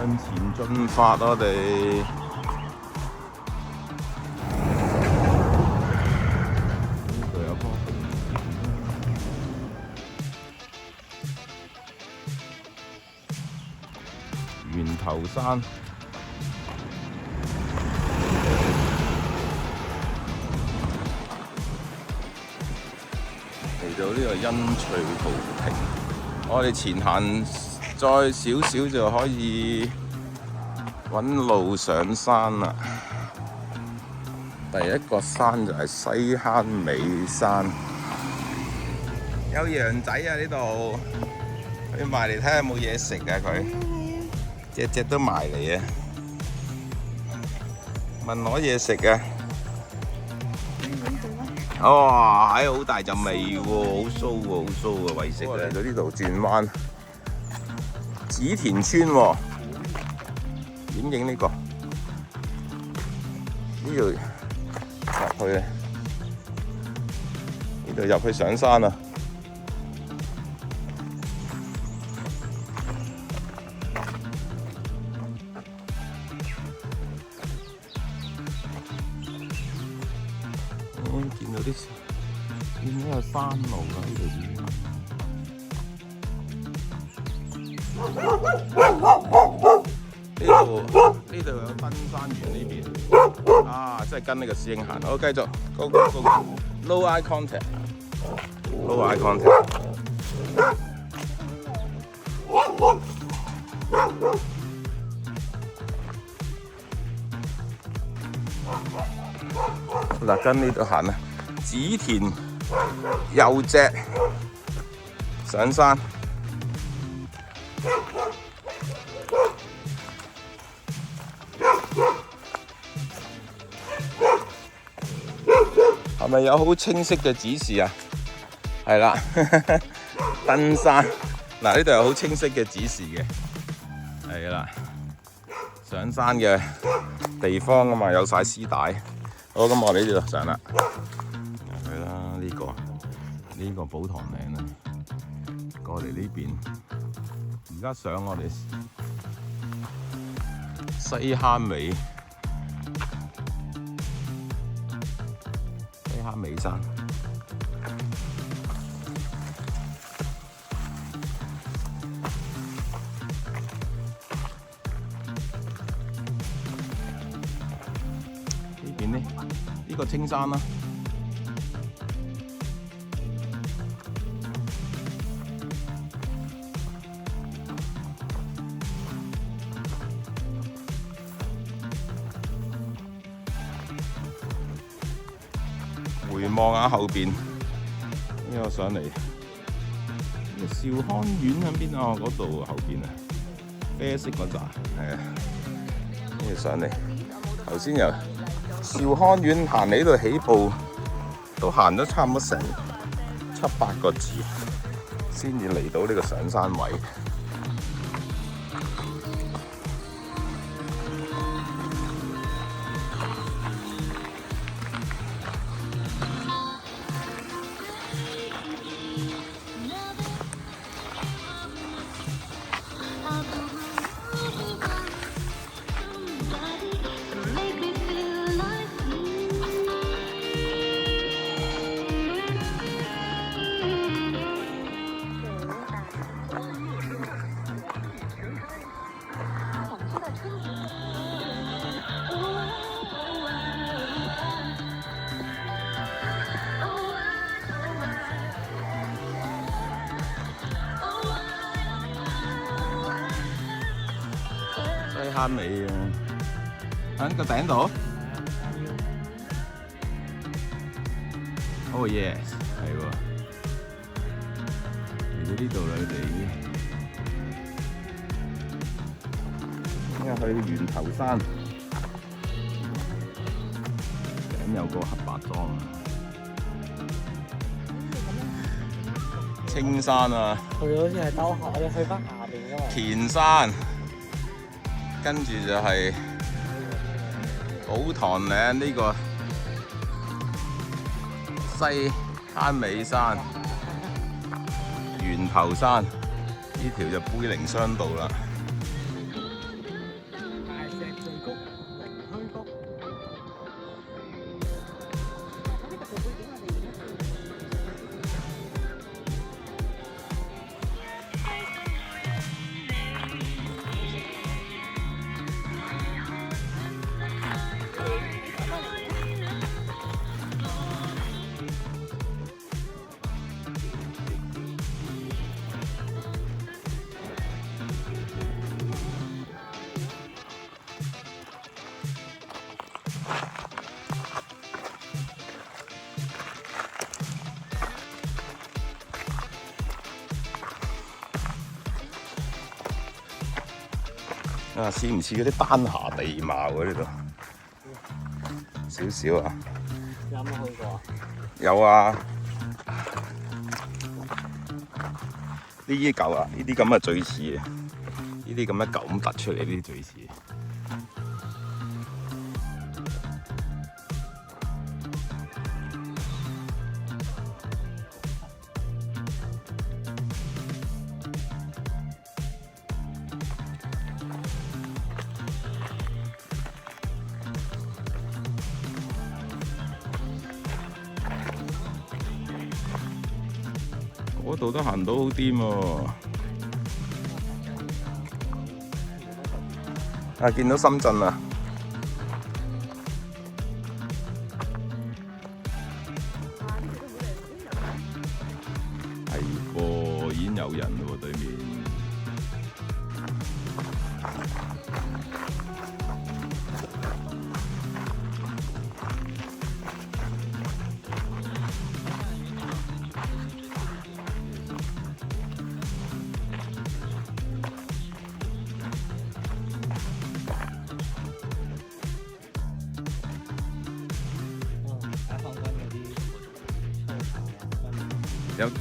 向前進發，我哋呢度有棵源頭山。嚟到呢個欣翠豪庭，我哋前行再少少就可以揾路上山啦。第一個山就係西坑尾山，有羊仔啊！呢度你埋嚟睇下有冇嘢食啊！佢隻隻都埋嚟啊！問攞嘢食啊！哇！係好大陣味喎，好騷喎，好騷啊！為食嚟到呢度轉彎，紫田村喎，點影呢個？呢度入去啊！呢度入去上山啊！見到啲，見到有山路啦，呢度已經。呢度有登山園呢邊。啊，真係跟呢個師兄行。好，繼續 ，go go go，no eye contact，no eye contact。嗱，跟呢度行啊，紫田右脊上山，係咪有好清晰嘅指示啊？係啦，登山嗱，呢度有好清晰嘅指示嘅，係啦，上山嘅地方啊嘛，有晒絲帶。好，咁我哋呢度上啦，入去啦，呢個寶塘嶺啦，過嚟呢邊，而家上我哋西坑尾山，呢邊呢個青山啦。回望下後邊，呢個上嚟，兆康苑喺邊啊？嗰度後邊啊，啡色嗰扎，係啊，呢個上嚟，頭先由兆康苑行嚟呢度起步，都行咗差唔多成7、8個字，先至嚟到呢個上山位。西坑尾啊，喺個頂度。Oh yes， 係喎，嚟到呢度啦，你哋依家去源頭山，頂有個黑白裝啊，青山啊，佢好似係兜下，我哋去翻下邊㗎嘛。乾山。跟住就係寶塘嶺呢個西坑尾山、源頭山，呢條就杯嶺雙道啦。啊，似唔似嗰啲丹霞地貌啊？呢度少少啊。有冇去過啊？有啊。呢啲舊啊，呢啲咁啊最似啊，呢啲咁嘅舊咁突出嚟，呢啲最似。嗰度都行到好癲喎！啊，見到深圳啦！係噃，已經有人咯喎，對面。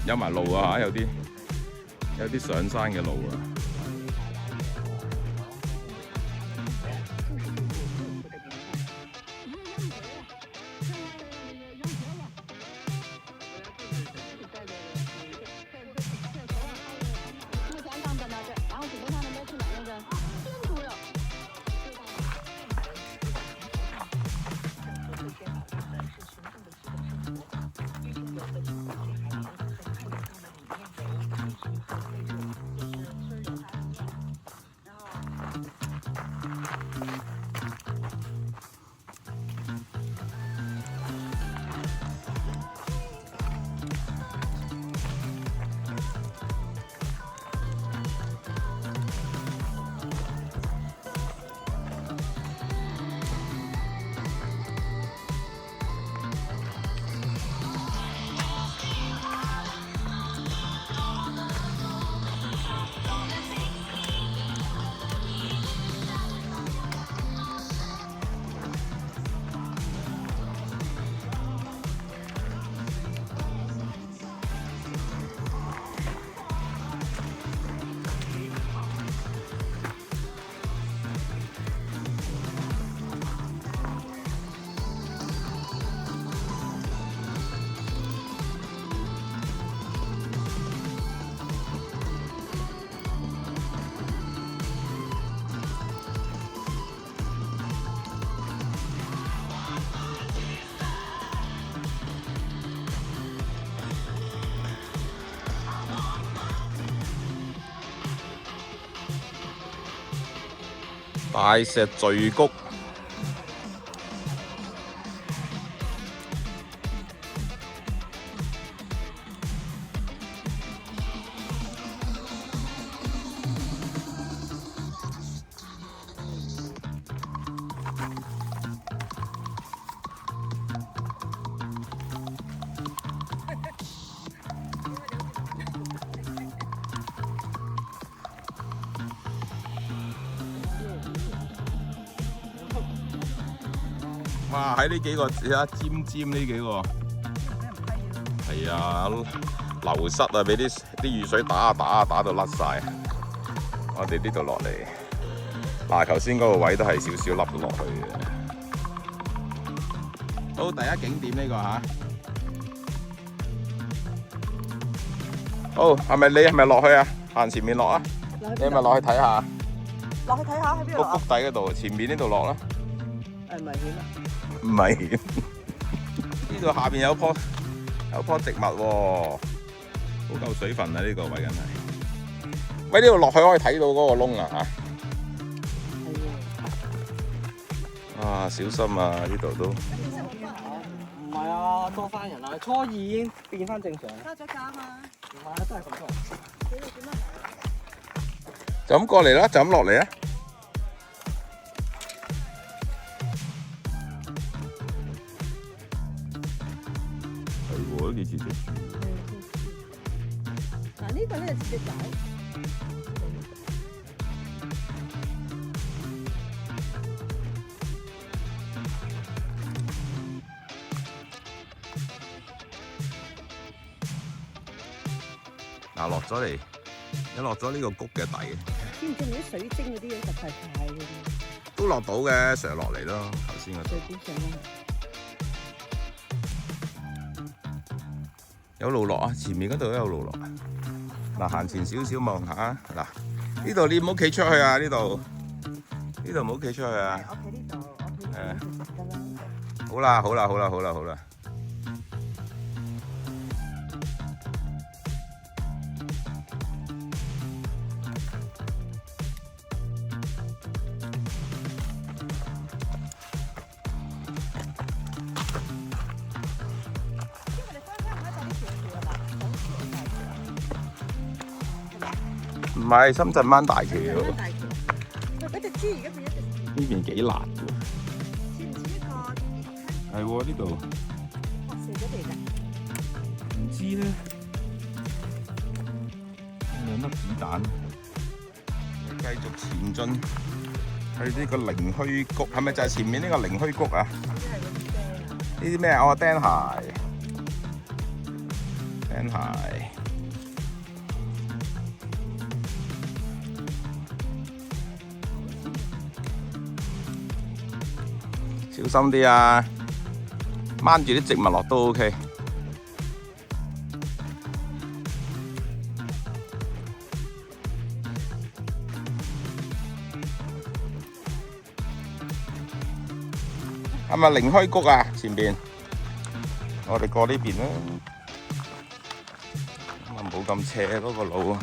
有埋路啊！有啲上山嘅路啊！大石聚谷。哇！喺呢幾個睇下尖尖呢幾個，係啊，流失啊，俾啲雨水打到甩晒。我哋呢度落嚟，嗱，頭先嗰個位都係少少凹咗落去嘅。好，第一景點呢個嚇。好，你係咪落去啊？行前面落啊！你係咪落去睇下？落去睇下喺邊度啊？谷底嗰度，前面呢度落啦。危險啊！唔危險，呢度下邊有棵植物喎，好夠水分啊！呢個位梗係。喂，呢度落去可以睇到嗰個窿啊嚇！啊，小心啊！呢度都。唔係啊，多翻人啊！初二已經變翻正常。加咗價嘛？唔係啊，都係咁多。你哋點啊？就咁過嚟啦，就咁落嚟啊！係喎，都幾似隻豬。嗱，呢個咧係隻仔。啊落咗嚟，一落咗呢個谷嘅底，知唔知你啲水晶嗰啲嘢實係快嘅？都落到嘅，上落嚟咯。頭先嗰度最點上咧？有路落啊，前面嗰度都有路落。嗱，行前少少望下，嗱呢度你唔好企出去啊！呢度唔好企出去啊！我企呢度，我企呢度就得啦。好啦，好啦，好啦，好啦，好啦。唔係深圳灣大橋，呢大橋，喂，嗰隻豬而家變咗隻邊幾辣喎。似唔似一個係喎，呢度發射咗嚟㗎？唔知咧，兩粒子彈。繼續前進去呢個靈虛谷，係咪就係前面呢個靈虛谷啊？呢啲咩啊？哦，釘鞋，釘鞋。小心啲啊！掹住啲植物落都 OK。係咪靈虛谷啊？前邊，我哋過呢邊啦。咁啊冇咁斜嗰個路。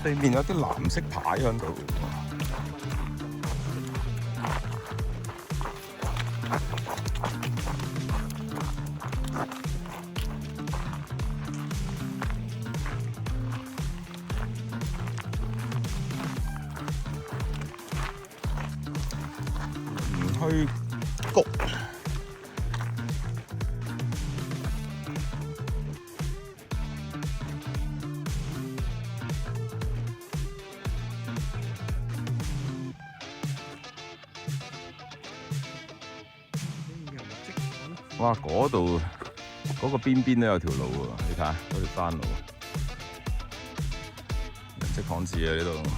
對面有啲藍色牌喺度。靈虛谷。哇！嗰度嗰個邊邊都有條路喎，你睇下嗰條山路，人跡罕至啊！呢度。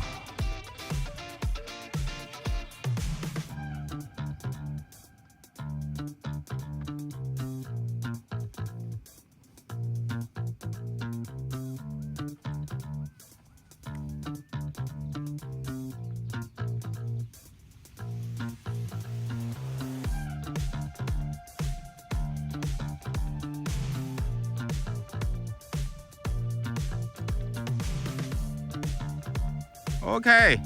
OK。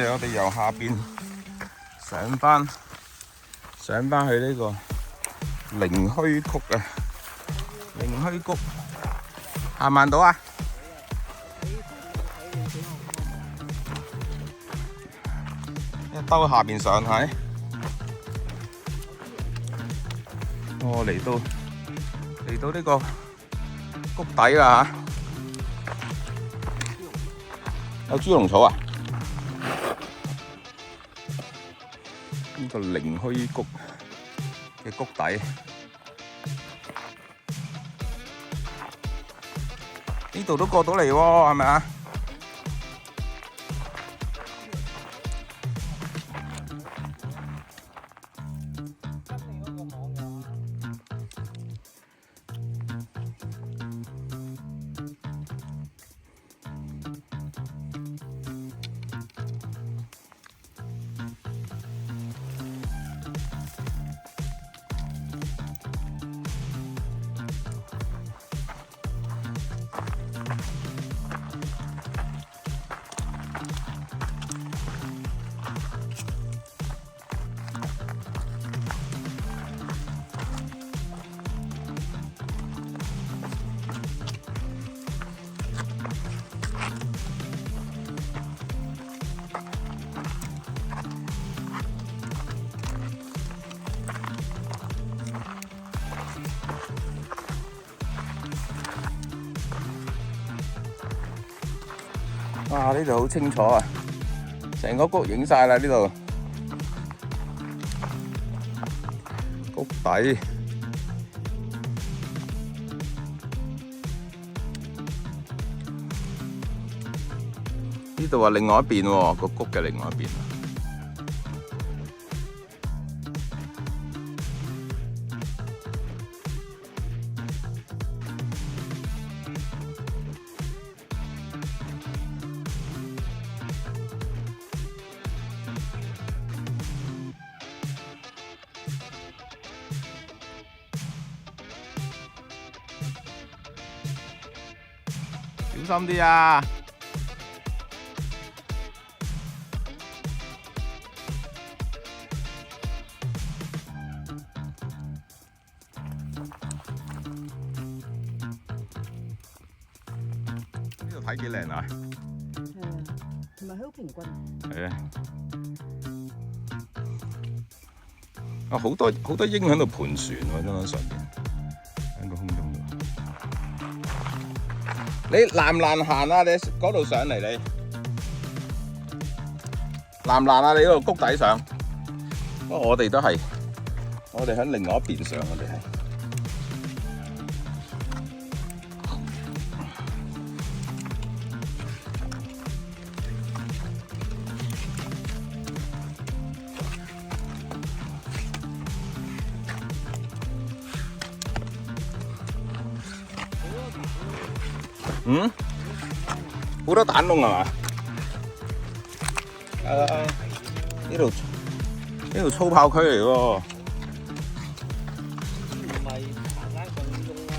我哋由下邊上返去呢個靈虛谷啊！靈虛谷行唔行到啊？兜下邊上係。哦，嚟到呢個谷底啦嚇。有豬籠草啊！呢個靈虛谷嘅谷底，呢度都過到嚟喎，係咪啊？哇！呢度好清楚啊，成個谷影晒啦呢度，谷底。呢度話另外一邊喎，個谷嘅另外一邊。小心啲啊！呢度睇幾靚啊！係啊，同埋佢好平均。係啊！啊，好多鷹喺度盤旋喎，真係上邊喺個空中度。你難唔難行啊？你嗰度上嚟你難唔難啊？你嗰個谷底上，不過我哋都係，我哋喺另外一邊上，我哋係。嗯，好多蛋窿係嘛？呢度粗炮區嚟喎。唔係爬山棍窿啊！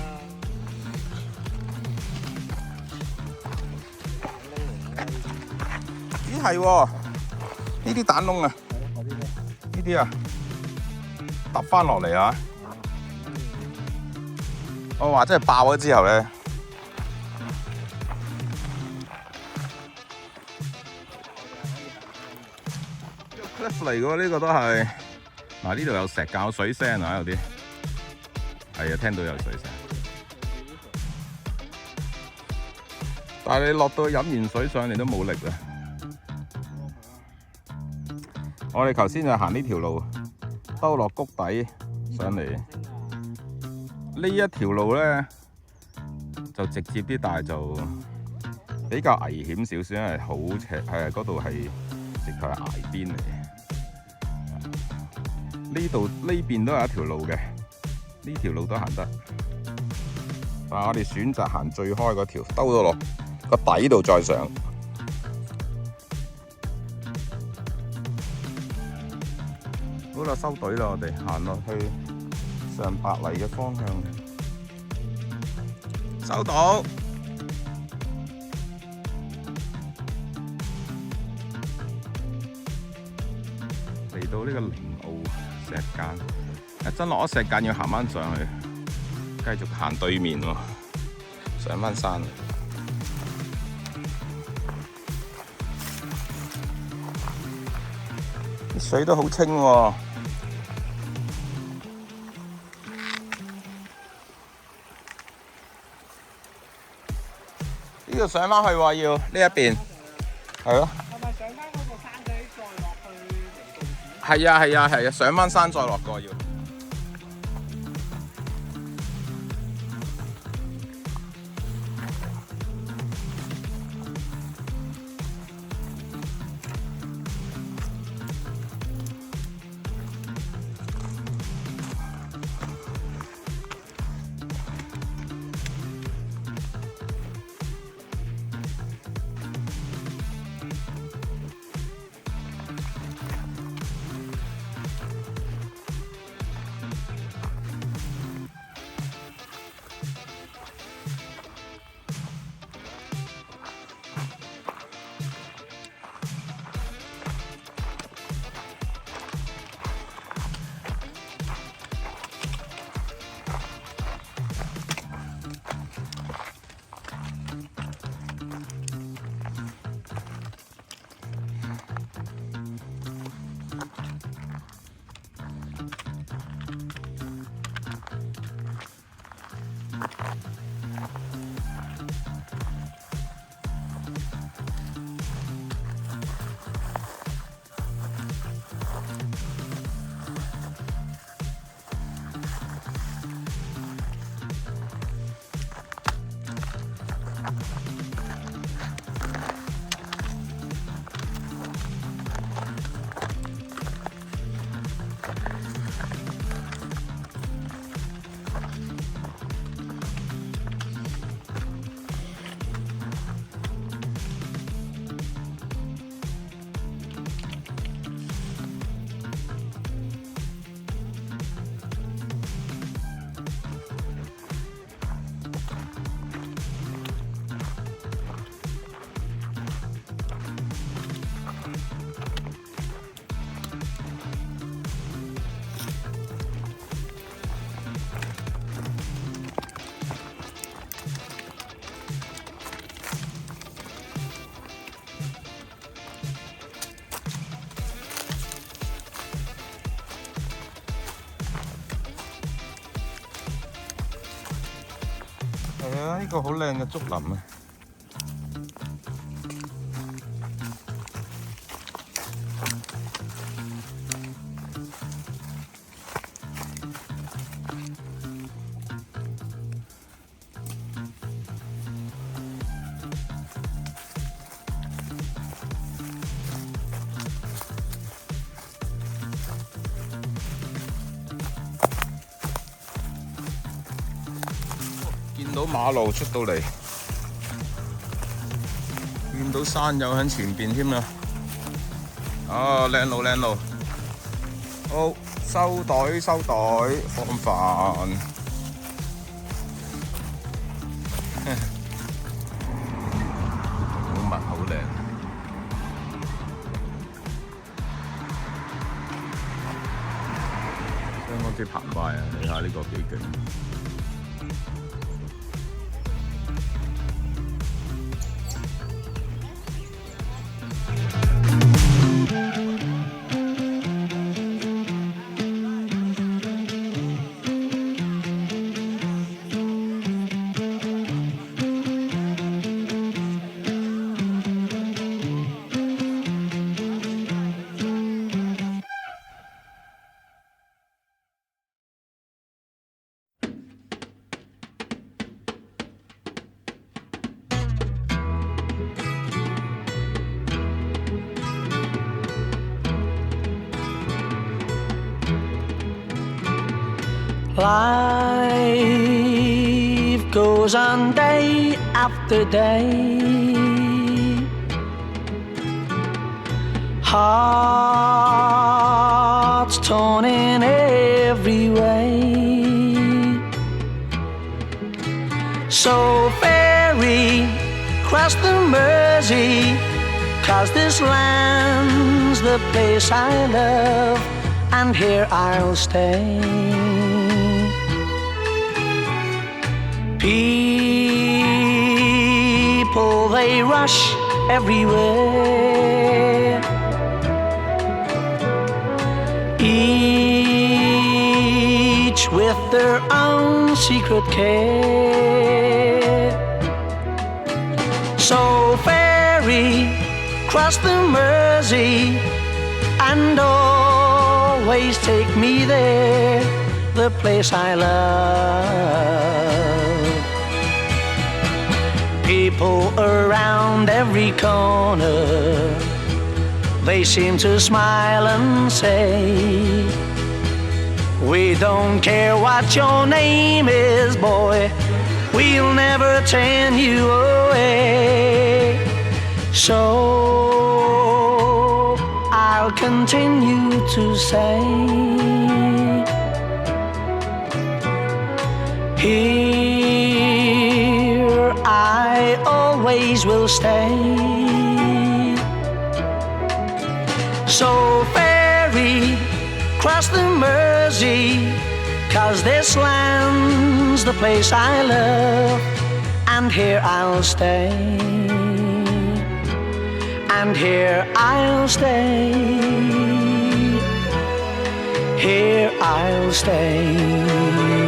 咦係喎，呢啲蛋窿啊，呢啲啊，揼翻落嚟啊！我話真係爆咗之後咧。cliff 嚟嘅喎，呢個都係嗱，呢度有石滘有水聲啊，有啲係啊，聽到有水聲。但係你落到飲完水上嚟都冇力啊！我哋頭先就行呢條路，兜落谷底上嚟。呢一條路咧就直接啲，但係就比較危險少少，因為好斜，係嗰度係直頭係崖邊嚟嘅。呢度呢邊都有一條路嘅，呢條路都行得，但係我哋選擇行最開嗰條，兜到落個底度再上。好啦，收隊啦，我哋行落去上白泥嘅方向，收到。嚟到呢個靈澳石澗，真落咗石澗要行翻上去，繼續行對面喎，上翻山。啲水都好清喎。呢度上返去喎，要呢一邊，係咯。係咪上翻嗰個山仔再落去離島子？係啊係啊係啊，上返山再落過要。係啊，呢個好靚嘅竹林啊！見到馬路出到嚟，見到山友喺前邊添啦。啊，靚路靚路，好收袋收袋，放飯。好密好靚。香港啲澎湃啊！你睇下呢個幾勁。Life goes on day after day. Hearts torn in every way. So ferry cross the Mersey, 'cause this land's the place I love, and here I'll stay. People, they rush everywhere. each with their own secret care. So ferry, cross the Mersey, and always take me there, the place I love. People around every corner, they seem to smile and say, we don't care what your name is, boy, we'll never turn you away. So I'll continue to say, here I always will stay. So ferry, cross the Mersey, 'cause this land's the place I love, and here I'll stay, and here I'll stay, here I'll stay.